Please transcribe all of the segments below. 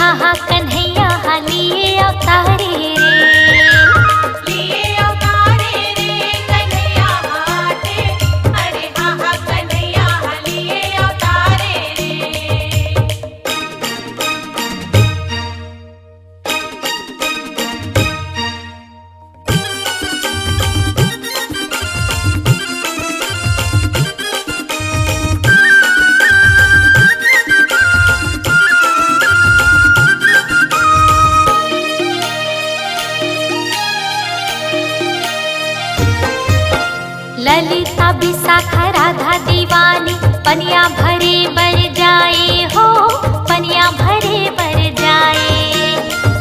हा हा कन्हैया हा लिए अवतारे लिए अवतारे रे कन्हैया हाथे। अरे हा हा कन्हैया हा लिए अवतारे रे। ललिता विशाखा राधा दीवानी पनिया भरे बर जाए हो पनिया भरे बर जाए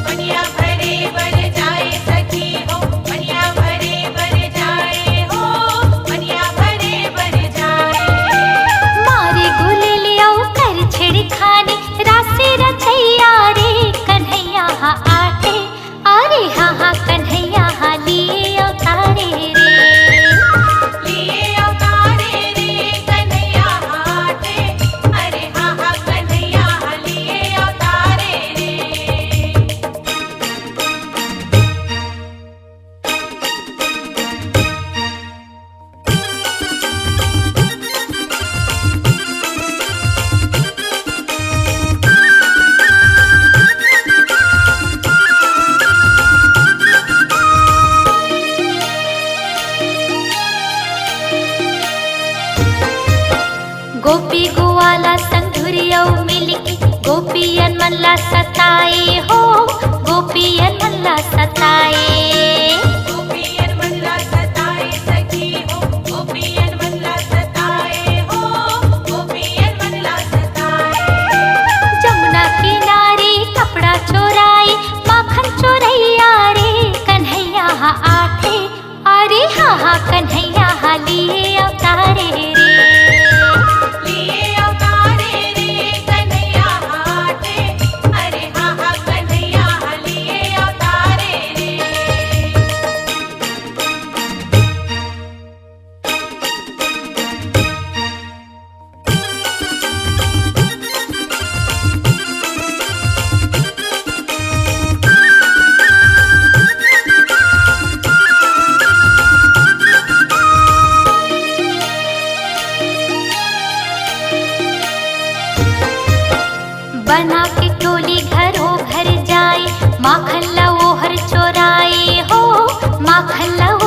पनिया भरे बर जाए सखी हो। पनिया भरे बर जाए हो। पनिया भरे बर जाए। मारे गुलेलिया कर छिड़खानी राशि रचैया रे कन्हैया हा आटे अरे हा हा कन्हैया हा लिए अवतारे रे लिए अवतारे रे कन्हैया हाथे। अरे हा हा कन्हैया हा लिए अवतारे रे। गोपी गोवाला संधुरियो मिलके गोपियन मल्ला सताए हो गोपियन मल्ला सताए गोपियन मल्ला सताए सखी हो। गोपियन मल्ला सताए हो। गोपियन मल्ला सताए। जमुना किनारे कपड़ा चोराए माखन चोरैया रे कन्हैया हा आठे अरे हा हा कन्हैया हा लिए अवतारे रे लिए अवतारे रे कन्हैया हाथे। अरे हा हा कन्हैया हा लिए अवतारे रे। बना के टोली घरों घर जाए माखन लवोहर चोराए हो माखन लवोहर